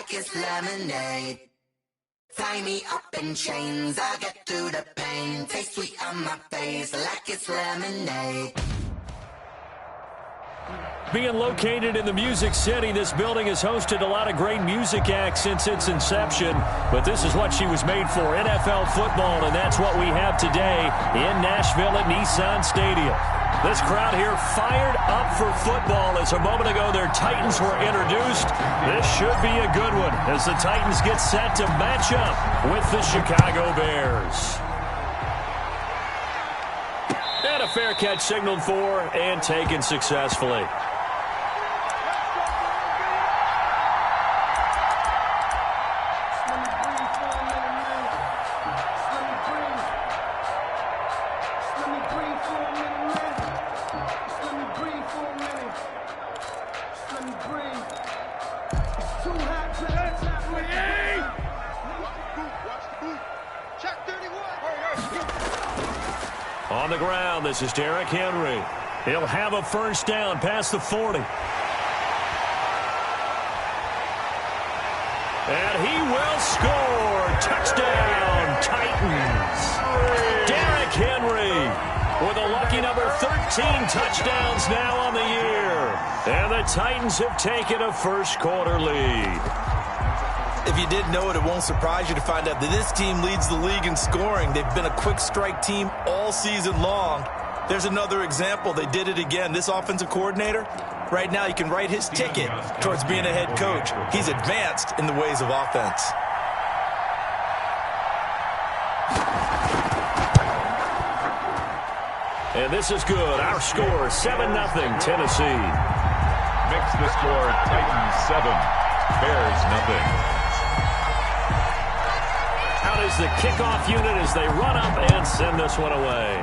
like it's lemonade. Tie me up in chains, I'll get through the pain. Taste sweet on my face like it's lemonade. Being located in the Music City, this building has hosted a lot of great music acts since its inception. But this is what she was made for, NFL football, and that's what we have today in Nashville at Nissan Stadium. This crowd here fired up for football as a moment ago their Titans were introduced. This should be a good one as the Titans get set to match up with the Chicago Bears. And a fair catch signaled for and taken successfully. On the ground, this is Derrick Henry. He'll have a first down past the 40. And he will score. Touchdown, Titans. Derrick Henry with a lucky number 13 touchdowns now on the year. And the Titans have taken a first quarter lead. If you didn't know it, it won't surprise you to find out that this team leads the league in scoring. They've been a quick strike team all season long. There's another example. They did it again. This offensive coordinator, right now he can write his ticket towards being a head coach. He's advanced in the ways of offense. And this is good. Our score, 7-0 Tennessee. Mix the score, Titans 7, Bears 0. Out is the kickoff unit as they run up and send this one away.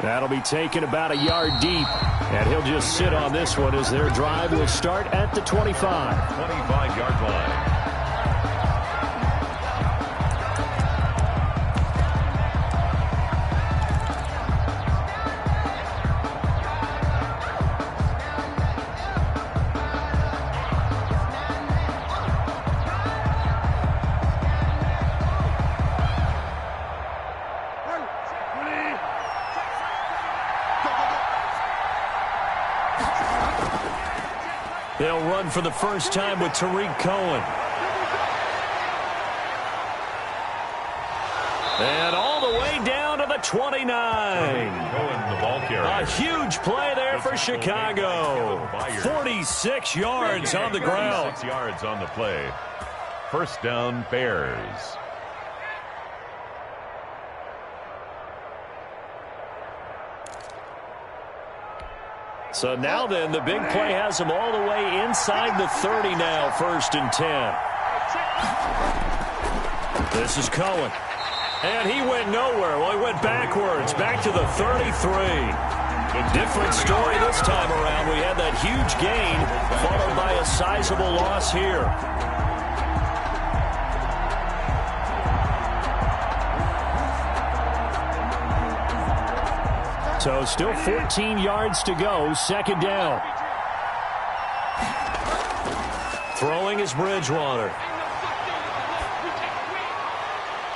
That'll be taken about a yard deep. And he'll just sit on this one as their drive will start at the 25. 25-yard line. They'll run for the first time with Tariq Cohen. And all the way down to the 29. Cohen, the ball carrier. A huge play there for Chicago. 46 yards on the ground. 46 yards on the play. First down, Bears. So now then, the big play has them all the way inside the 30 now, 1st and 10. This is Cohen. And he went nowhere. Well, he went backwards, back to the 33. Different story this time around. We had that huge gain, followed by a sizable loss here. So still 14 yards to go, 2nd down. Throwing is Bridgewater.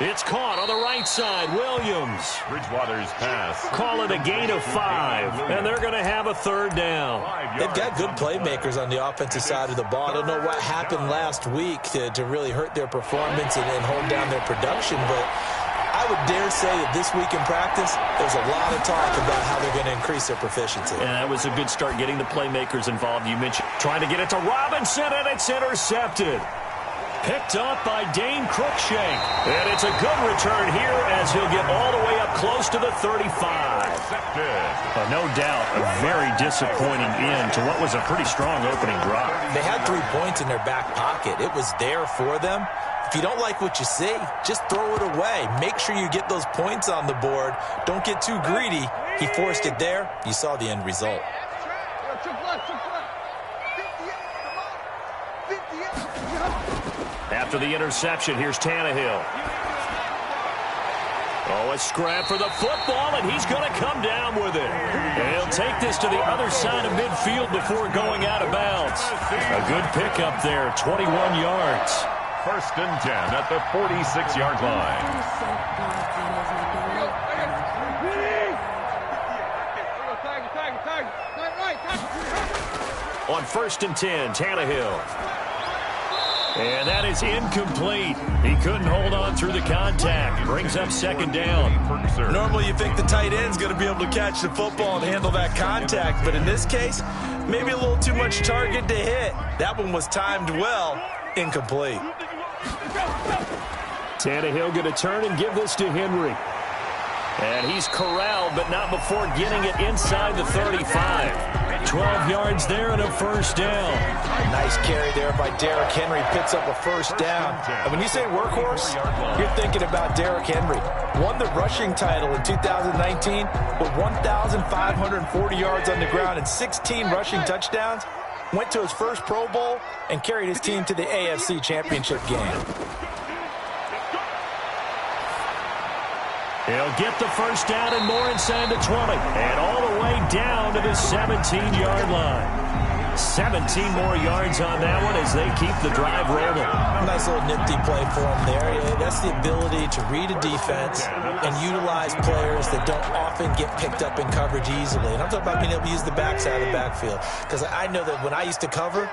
It's caught on the right side, Williams. Bridgewater's pass. Call it a gain of 5, and they're going to have a 3rd down. They've got good playmakers on the offensive side of the ball. I don't know what happened last week to really hurt their performance and hold down their production, but I would dare say that this week in practice, there's a lot of talk about how they're going to increase their proficiency. And that was a good start getting the playmakers involved. You mentioned trying to get it to Robinson, and it's intercepted. Picked up by Dane Cruikshank. And it's a good return here as he'll get all the way up close to the 35. No doubt a very disappointing end to what was a pretty strong opening drive. They had 3 points in their back pocket. It was there for them. If you don't like what you see, just throw it away. Make sure you get those points on the board. Don't get too greedy. He forced it there. You saw the end result. After the interception, here's Tannehill. Oh, a scrap for the football, and he's going to come down with it. And he'll take this to the other side of midfield before going out of bounds. A good pickup there, 21 yards. 1st and 10 at the 46-yard line. On 1st and 10, Tannehill. And that is incomplete. He couldn't hold on through the contact. Brings up 2nd down. Normally you think the tight end's going to be able to catch the football and handle that contact, but in this case, maybe a little too much target to hit. That one was timed well. Incomplete. Tannehill going to turn and give this to Henry. And he's corralled, but not before getting it inside the 35. 12 yards there and a 1st down. Nice carry there by Derrick Henry. Picks up a 1st down. And when you say workhorse, you're thinking about Derrick Henry. Won the rushing title in 2019 with 1,540 yards on the ground and 16 rushing touchdowns. Went to his first Pro Bowl and carried his team to the AFC Championship game. He'll get the 1st down and more inside the 20. And all the way down to the 17-yard line. 17 more yards on that one as they keep the drive rolling. Nice little nifty play for him there. That's the ability to read a defense and utilize players that don't often get picked up in coverage easily. And I'm talking about being able to use the backside of the backfield. Because I know that when I used to cover,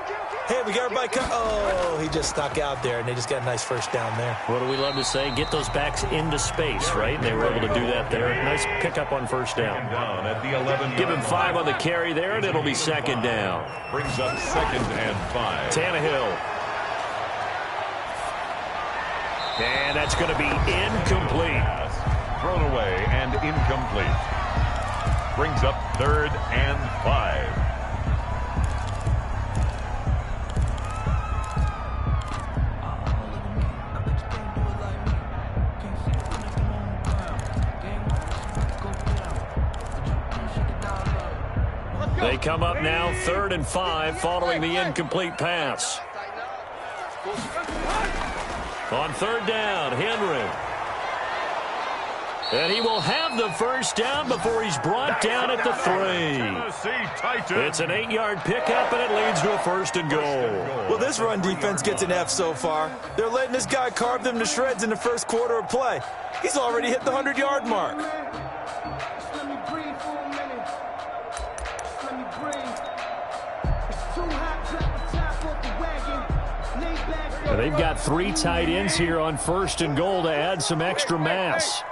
hey, we got everybody oh, he just stuck out there, and they just got a nice 1st down there. What do we love to say? Get those backs into space, right? They were able to do that there. Nice pickup on 1st down. Give him 5 on the carry there, and it'll be 2nd down. Brings up 2nd and 5. Tannehill. And that's going to be incomplete. Thrown away and incomplete. Brings up 3rd and 5. They come up now 3rd and 5 following the incomplete pass. On 3rd down, Henry. And he will have the 1st down before he's brought down at the 3. It's an 8-yard pickup, and it leads to a 1st and goal. Well, this run defense gets an F so far. They're letting this guy carve them to shreds in the 1st quarter of play. He's already hit the 100-yard mark. They've got 3 tight ends here on 1st and goal to add some extra mass.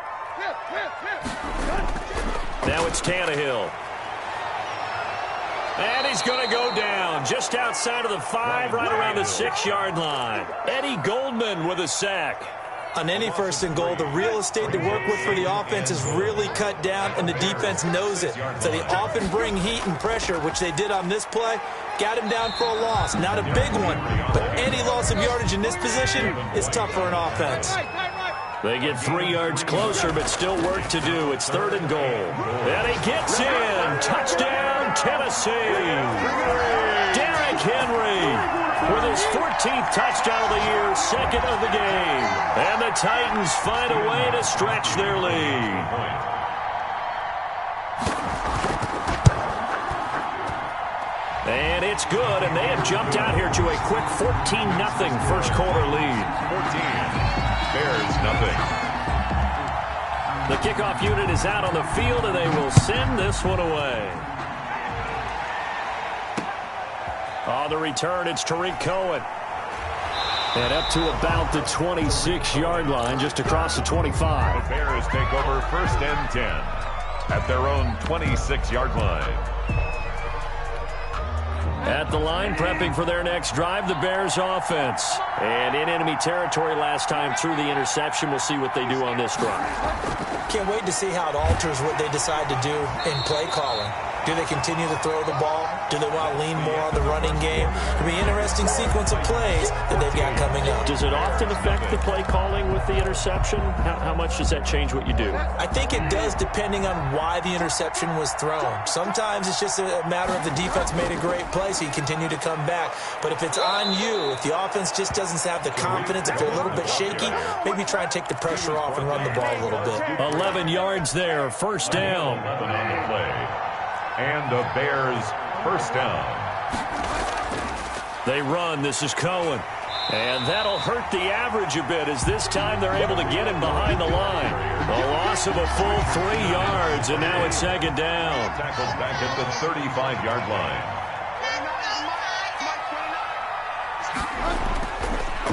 Now it's Tannehill. And he's going to go down just outside of the 5, right around the 6-yard line. Eddie Goldman with a sack. On any 1st and goal, the real estate to work with for the offense is really cut down, and the defense knows it. So they often bring heat and pressure, which they did on this play. Got him down for a loss. Not a big one, but any loss of yardage in this position is tough for an offense. They get 3 yards closer, but still work to do. It's 3rd and goal. And he gets in. Touchdown, Tennessee. Derrick Henry with his 14th touchdown of the year, 2nd of the game. And the Titans find a way to stretch their lead. And it's good, and they have jumped out here to a quick 14-0 first quarter lead. 14. Bears nothing. The kickoff unit is out on the field, and they will send this one away. On the return, it's Tariq Cohen. And up to about the 26-yard line, just across the 25. The Bears take over 1st and 10 at their own 26-yard line. At the line, prepping for their next drive, the Bears offense. And in enemy territory last time through the interception. We'll see what they do on this drive. Can't wait to see how it alters what they decide to do in play calling. Do they continue to throw the ball? Do they want to lean more on the running game? It'll be an interesting sequence of plays that they've got coming up. Does it often affect the play calling with the interception? How much does that change what you do? I think it does, depending on why the interception was thrown. Sometimes it's just a matter of the defense made a great play, so you continue to come back. But if it's on you, if the offense just doesn't have the confidence, if they're a little bit shaky, maybe try and take the pressure off and run the ball a little bit. 11 yards there, first down. 11 on the play. And the Bears first down. They run. This is Cohen. And that'll hurt the average a bit, as this time they're able to get him behind the line. A loss of a full 3 yards, and now it's second down. Tackled back at the 35-yard line.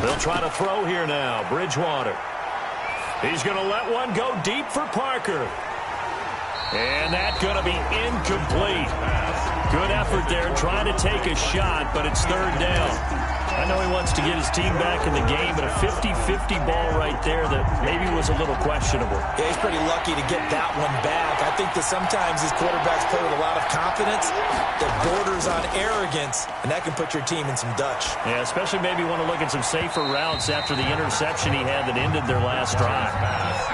They'll try to throw here now. Bridgewater. He's going to let one go deep for Parker. And that's going to be incomplete. Good effort there trying to take a shot, but it's third down. I know he wants to get his team back in the game, but a 50-50 ball right there that maybe was a little questionable. Yeah, he's pretty lucky to get that one back. I think that sometimes these quarterbacks play with a lot of confidence that borders on arrogance, and that can put your team in some Dutch. Yeah, especially maybe want to look at some safer routes after the interception he had that ended their last drive.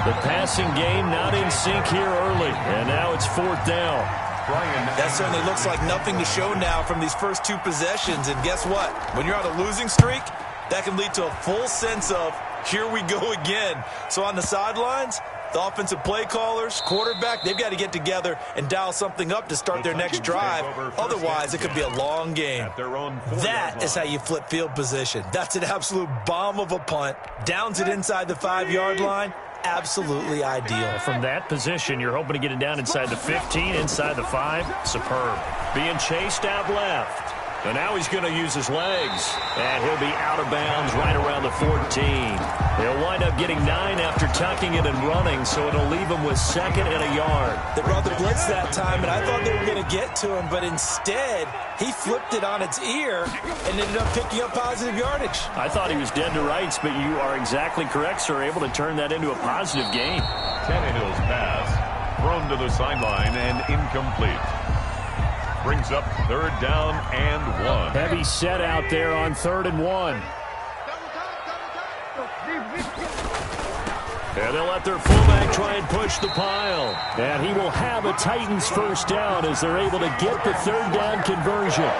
The passing game not in sync here early, and now it's fourth down. That certainly looks like nothing to show now from these first two possessions. And guess what? When you're on a losing streak, that can lead to a full sense of, here we go again. So on the sidelines, the offensive play callers, quarterback, they've got to get together and dial something up to start their next drive. Otherwise, it could be a long game. That is how you flip field position. That's an absolute bomb of a punt. Downs it inside the 5-yard line. Absolutely ideal. From that position, you're hoping to get it down inside the 15, inside the 5. Superb. Being chased out left. And now he's going to use his legs. And he'll be out of bounds right around the 14. He'll wind up getting 9 after tucking it and running, so it'll leave him with second and a yard. They brought the blitz that time, and I thought they were going to get to him, but instead, he flipped it on its ear and ended up picking up positive yardage. I thought he was dead to rights, but you are exactly correct, sir. Able to turn that into a positive gain. Tannehill's pass thrown to the sideline and incomplete. Brings up third down and 1. Heavy set out there on 3rd and 1. And they'll let their fullback try and push the pile. And he will have a Titans first down as they're able to get the third down conversion.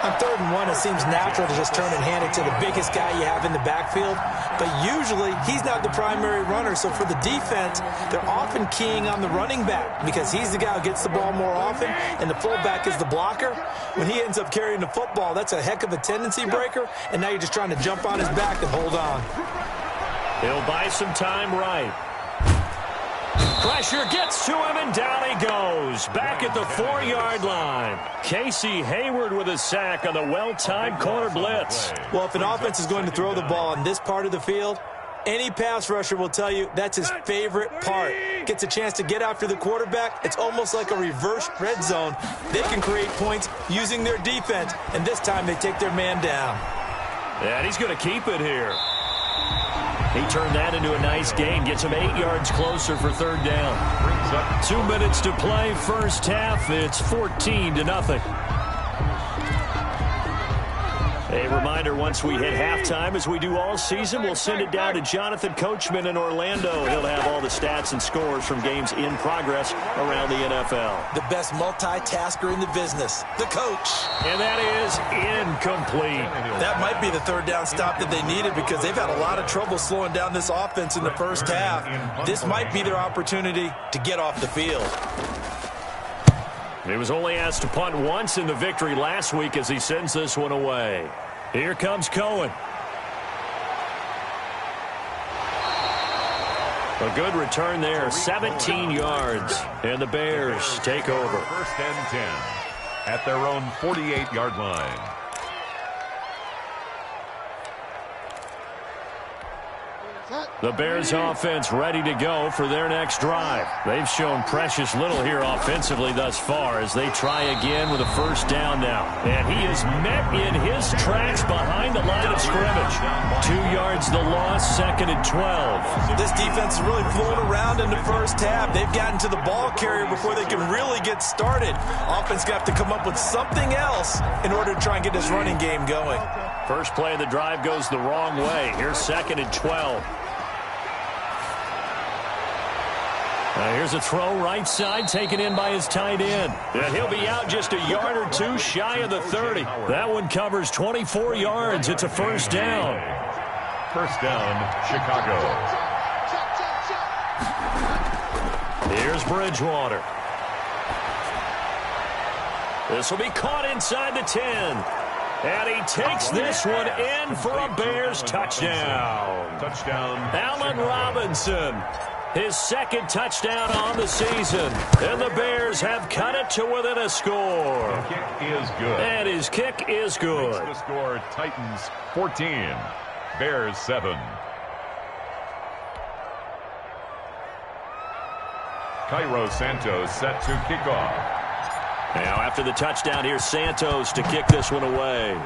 On 3rd and 1, it seems natural to just turn and hand it to the biggest guy you have in the backfield. But usually, he's not the primary runner. So for the defense, they're often keying on the running back because he's the guy who gets the ball more often, and the fullback is the blocker. When he ends up carrying the football, that's a heck of a tendency breaker, and now you're just trying to jump on his back and hold on. He'll buy some time right. Pressure gets to him, and down he goes. Back at the 4-yard line. Casey Hayward with a sack on the well-timed corner blitz. Well, if an offense is going to throw the ball on this part of the field, any pass rusher will tell you that's his favorite part. Gets a chance to get after the quarterback. It's almost like a reverse red zone. They can create points using their defense, and this time they take their man down. And he's going to keep it here. He turned that into a nice gain. Gets him 8 yards closer for third down. 2 minutes to play first half. It's 14-0. A reminder, once we hit halftime, as we do all season, we'll send it down to Jonathan Coachman in Orlando. He'll have all the stats and scores from games in progress around the NFL. The best multitasker in the business, the coach. And that is incomplete. That might be the third down stop that they needed because they've had a lot of trouble slowing down this offense in the first half. This might be their opportunity to get off the field. He was only asked to punt once in the victory last week as he sends this one away. Here comes Cohen. A good return there, 17 yards, and the Bears take over. First and 10 at their own 48-yard line. The Bears offense ready to go for their next drive. They've shown precious little here offensively thus far as they try again with a first down now. And he is met in his tracks behind the line of scrimmage. 2 yards the loss, 2nd and 12. This defense is really flown around in the first half. They've gotten to the ball carrier before they can really get started. Offense got to come up with something else in order to try and get this running game going. First play of the drive goes the wrong way. Here's 2nd and 12. Here's a throw right side taken in by his tight end. And he'll be out just a yard or two shy of the 30. That one covers 24 yards. It's a first down. First down, Chicago. Here's Bridgewater. This will be caught inside the 10. And he takes this one in for a Bears touchdown. Touchdown, Allen Robinson. His 2nd touchdown on the season. And the Bears have cut it to within a score. The kick is good. And his kick is good. The score, Titans 14, Bears 7. Cairo Santos set to kick off. Now after the touchdown, here's Santos to kick this one away.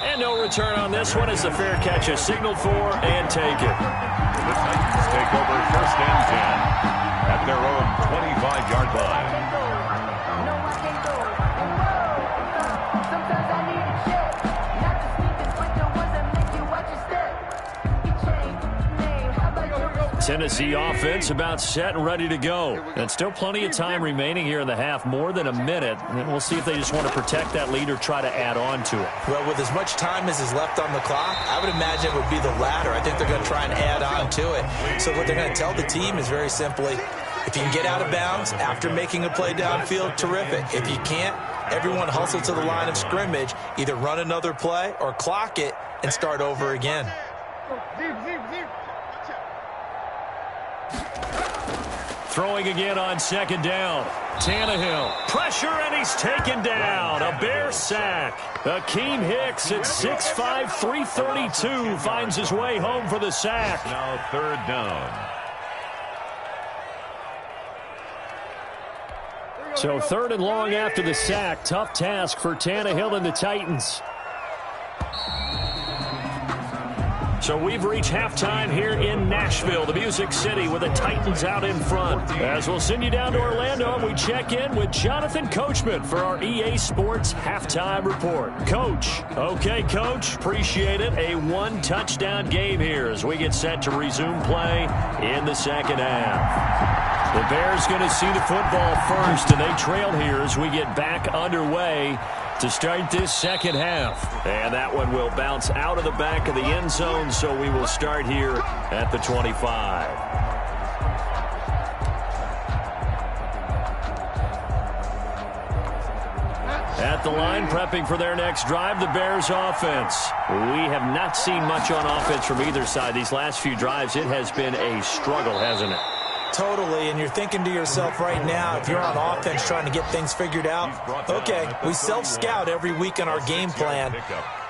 And no return on this one as the fair catch is signaled for and taken. The Titans take over 1st and 10 at their own 25-yard line. Tennessee offense about set and ready to go. And still plenty of time remaining here in the half, more than a minute. And we'll see if they just want to protect that lead or try to add on to it. Well, with as much time as is left on the clock, I would imagine it would be the latter. I think they're going to try and add on to it. So what they're going to tell the team is very simply, if you can get out of bounds after making a play downfield, terrific. If you can't, everyone hustle to the line of scrimmage, either run another play or clock it and start over again. Throwing again on 2nd down. Tannehill. Pressure, and he's taken down. A Bear sack. Akeem Hicks at 6'5", 332 finds his way home for the sack. Now 3rd down. So 3rd and long after the sack. Tough task for Tannehill and the Titans. So we've reached halftime here in Nashville, the Music City, with the Titans out in front. As we'll send you down to Orlando, and we check in with Jonathan Coachman for our EA Sports Halftime Report. Coach. Okay, Coach. Appreciate it. A 1-touchdown game here as we get set to resume play in the 2nd half. The Bears going to see the football first, and they trail here as we get back underway to start this 2nd half. And that one will bounce out of the back of the end zone, so we will start here at the 25. At the line, prepping for their next drive, the Bears offense. We have not seen much on offense from either side. These last few drives, it has been a struggle, hasn't it? Totally, and you're thinking to yourself right now, if you're on offense trying to get things figured out, okay, we self-scout every week in our game plan.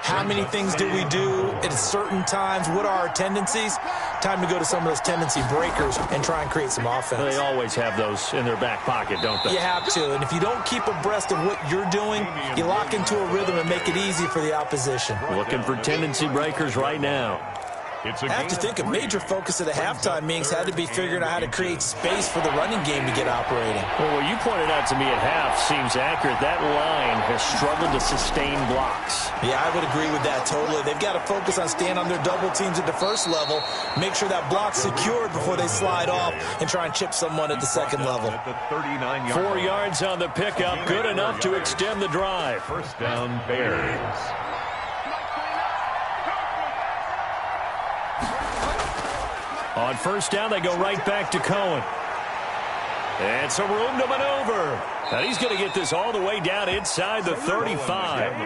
How many things do we do at certain times? What are our tendencies? Time to go to some of those tendency breakers and try and create some offense. They always have those in their back pocket, don't they? You have to, and if you don't keep abreast of what you're doing, you lock into a rhythm and make it easy for the opposition. Looking for tendency breakers right now. I have to think a major focus of the halftime meetings had to be figuring out how to create space for the running game to get operating. Well, what you pointed out to me at half seems accurate. That line has struggled to sustain blocks. Yeah, I would agree with that totally. They've got to focus on staying on their double teams at the first level, make sure that block's secured before they slide off, and try and chip someone at the second level. 4 yards on the pickup, good enough to extend the drive. First down, Bears. On first down, they go right back to Cohen. And some room to maneuver. And he's going to get this all the way down inside the 35.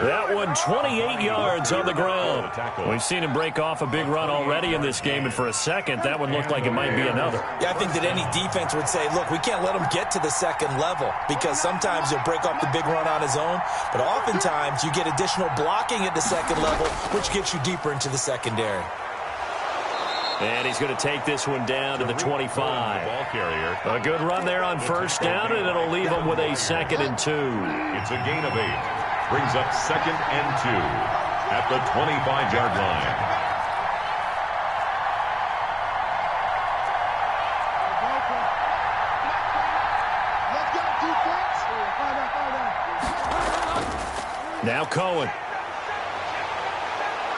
That one 28 yards on the ground. We've seen him break off a big run already in this game, and for a second, that one looked like it might be another. Yeah, I think that any defense would say, look, we can't let him get to the second level, because sometimes he'll break off the big run on his own, but oftentimes you get additional blocking at the second level, which gets you deeper into the secondary. And he's going to take this one down to the 25. A good run there on first down, and it'll leave him with a 2nd and 2. It's a gain of 8. Brings up 2nd and 2 at the 25-yard line. Now Cohen.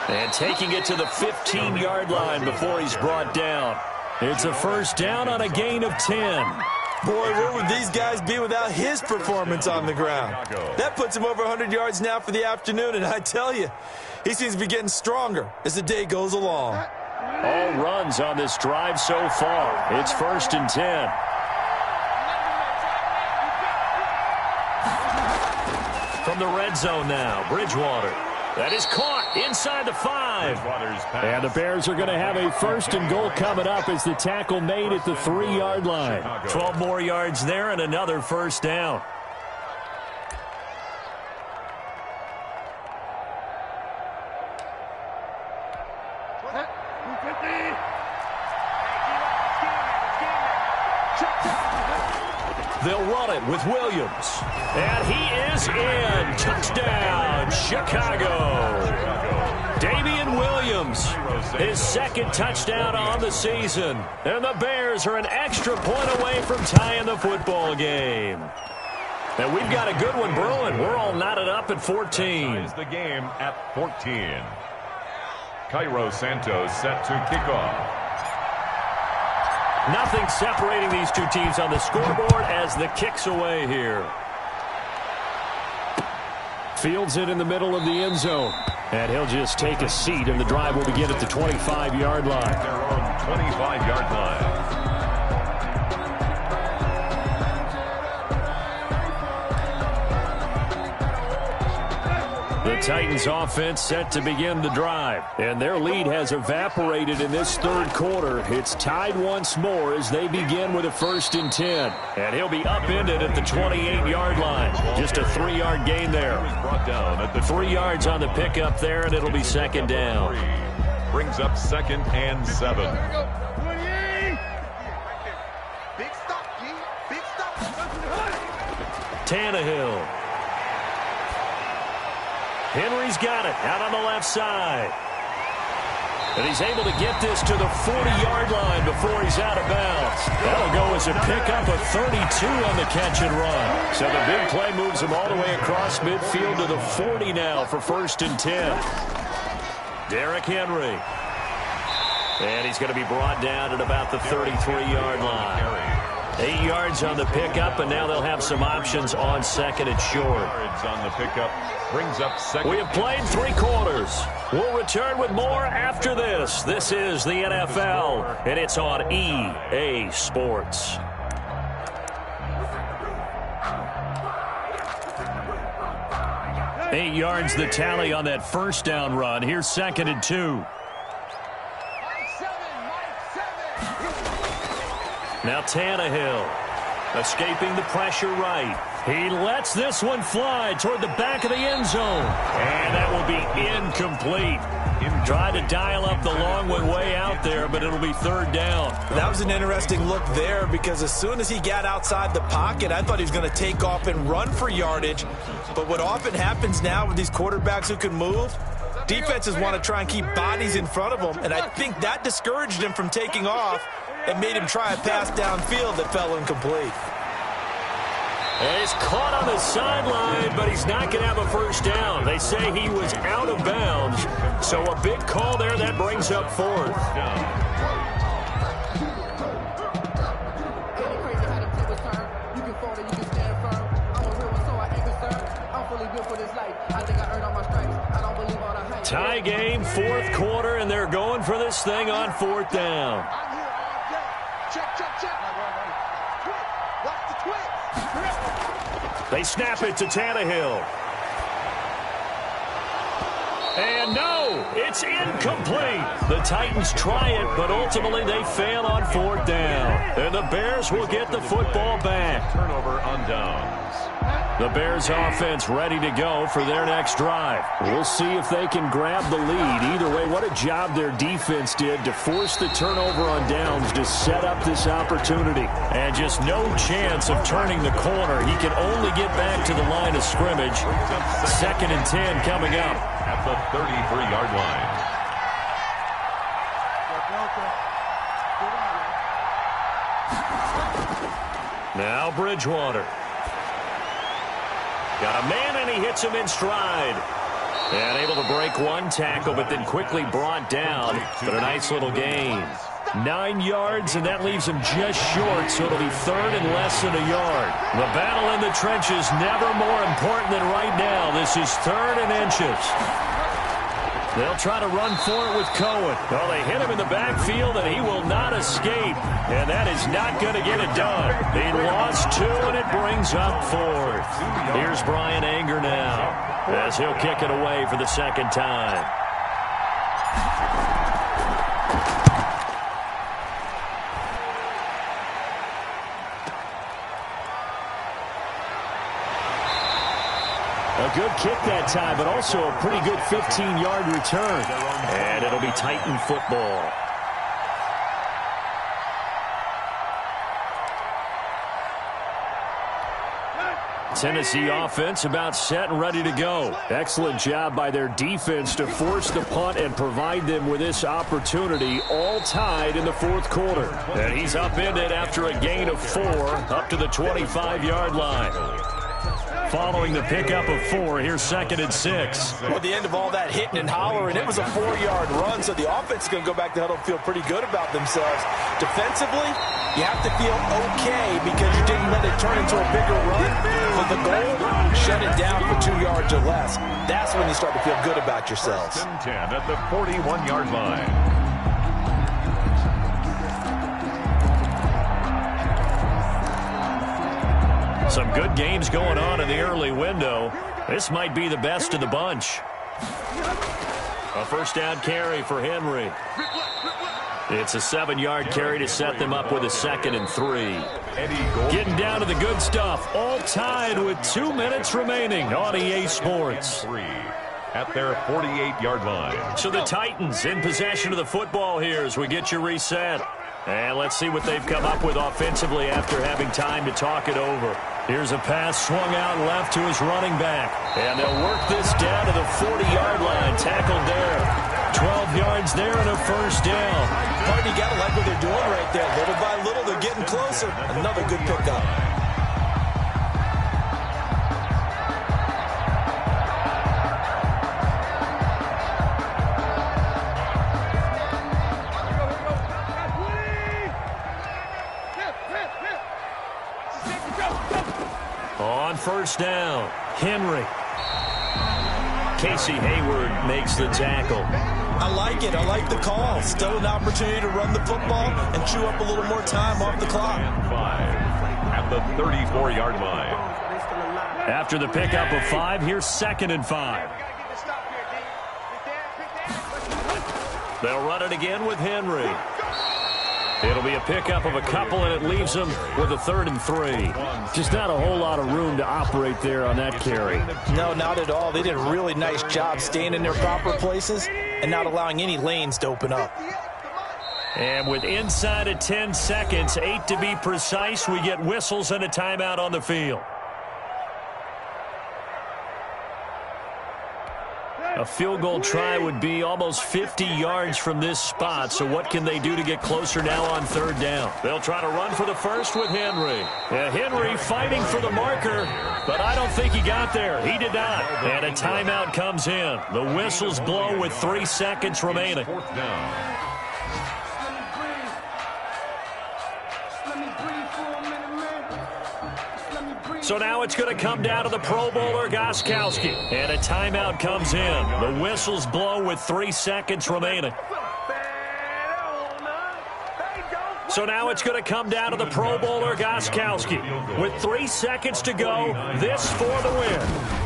And taking it to the 15-yard line before he's brought down. It's a first down on a gain of 10. Boy, where would these guys be without his performance on the ground? That puts him over 100 yards now for the afternoon, and I tell you, he seems to be getting stronger as the day goes along. All runs on this drive so far. It's 1st and 10. From the red zone now, Bridgewater. That is caught inside the 5. And the Bears are going to have a 1st and goal coming up as the tackle made at the 3-yard line. 12 more yards there and another first down. They'll run it with Williams. And he is in. Touchdown, Chicago. Damian Williams, his 2nd touchdown on the season. And the Bears are an extra point away from tying the football game. And we've got a good one brewing. We're all knotted up at 14. Ties the game at 14. Cairo Santos set to kick off. Nothing separating these two teams on the scoreboard as the kick's away here. Fields it in the middle of the end zone. And he'll just take a seat, and the drive will begin at the 25-yard line. Their own 25-yard line. The Titans offense set to begin the drive, and their lead has evaporated in this 3rd quarter. It's tied once more as they begin with a 1st and 10. And he'll be upended at the 28-yard line. Just a 3-yard gain there. Brought down at the 3 yards on the pickup there, and it'll be 2nd down. Brings up 2nd and 7. Tannehill. Henry's got it out on the left side. And he's able to get this to the 40-yard line before he's out of bounds. That'll go as a pickup of 32 on the catch and run. So the big play moves him all the way across midfield to the 40 now for 1st and 10. Derrick Henry. And he's going to be brought down at about the 33-yard line. 8 yards on the pickup, and now they'll have some options on 2nd and short. Yards on the pickup brings up 2nd. We have played 3 quarters. We'll return with more after this. This is the NFL, and it's on EA Sports. Eight yards the tally on that first down run. Here's 2nd and 2. Now Tannehill escaping the pressure right. He lets this one fly toward the back of the end zone. And that will be incomplete. Tried to dial up the long one way out there, but it'll be 3rd down. That was an interesting look there because as soon as he got outside the pocket, I thought he was going to take off and run for yardage. But what often happens now with these quarterbacks who can move, defenses want to try and keep bodies in front of them. And I think that discouraged him from taking off and made him try a pass downfield that fell incomplete. And he's caught on the sideline, but he's not going to have a first down. They say he was out of bounds, so a big call there that brings up 4th. Tie game, 4th quarter, and they're going for this thing on 4th down. They snap it to Tannehill. And no, it's incomplete. The Titans try it, but ultimately they fail on 4th down. And the Bears will get the football back. Turnover on downs. The Bears offense ready to go for their next drive. We'll see if they can grab the lead. Either way, what a job their defense did to force the turnover on downs to set up this opportunity. And just no chance of turning the corner. He can only get back to the line of scrimmage. 2nd and 10 coming up. At the 33-yard line. Now Bridgewater. Got a man, and he hits him in stride. And able to break one tackle, but then quickly brought down. But a nice little gain. 9 yards, and that leaves him just short, so it'll be 3rd and less than a yard. The battle in the trenches never more important than right now. This is 3rd and inches. They'll try to run for it with Cohen. Well, they hit him in the backfield, and he will not escape. And that is not going to get it done. He lost 2, and it brings up 4th. Here's Brian Anger now, as he'll kick it away for the 2nd time. A good kick that time, but also a pretty good 15-yard return. And it'll be Titan football. Tennessee offense about set and ready to go. Excellent job by their defense to force the punt and provide them with this opportunity, all tied in the 4th quarter. And he's upended after a gain of 4 up to the 25-yard line. Following the pickup of 4, here's 2nd and 6. Well, at the end of all that hitting and hollering, it was a 4-yard run, so the offense is going to go back to huddle and feel pretty good about themselves. Defensively, you have to feel okay because you didn't let it turn into a bigger run. But the goal, shut it down for 2 yards or less. That's when you start to feel good about yourselves. 10 at the 41-yard line. Some good games going on in the early window. This might be the best of the bunch. A 1st down carry for Henry. It's a 7-yard carry to set them up with a 2nd and 3. Getting down to the good stuff. All tied with 2 minutes remaining on EA Sports. At their 48-yard line. So the Titans in possession of the football here as we get you reset. And let's see what they've come up with offensively after having time to talk it over. Here's a pass swung out left to his running back. And they'll work this down to the 40-yard line. Tackled there. 12 yards there and a 1st down. Martin, you got to like what they're doing right there. Little by little, they're getting closer. Another good pickup. On 1st down, Henry. Casey Hayward makes the tackle. I like it. I like the call. Still an opportunity to run the football and chew up a little more time off the clock. 5 at the 34-yard line. After the pickup of 5, here's 2nd and 5. They'll run it again with Henry. It'll be a pickup of a couple, and it leaves them with a 3rd and 3. Just not a whole lot of room to operate there on that carry. No, not at all. They did a really nice job staying in their proper places and not allowing any lanes to open up. And with inside of 10 seconds, 8 to be precise, we get whistles and a timeout on the field. A field goal try would be almost 50 yards from this spot, so what can they do to get closer now on 3rd down? They'll try to run for the 1st with Henry. Henry fighting for the marker, but I don't think he got there. He did not. And a timeout comes in. The whistles blow with 3 seconds remaining. 4th down. So now it's going to come down to the Pro Bowler, Gostkowski. And a timeout comes in. The whistles blow with 3 seconds remaining. So now it's going to come down to the Pro Bowler Gostkowski. With 3 seconds to go, this for the win.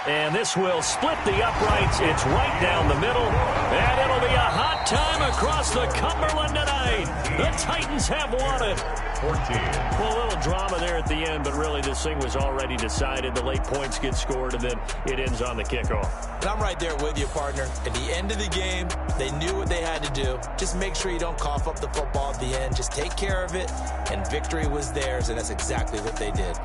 And this will split the uprights. It's right down the middle. And it'll be a hot time across the Cumberland tonight. The Titans have won it. 14. Well, a little drama there at the end, but really this thing was already decided. The late points get scored, and then it ends on the kickoff. And I'm right there with you, partner. At the end of the game, they knew what they had to do. Just make sure you don't cough up the football at the end. Just take care of it, and victory was theirs, and that's exactly what they did.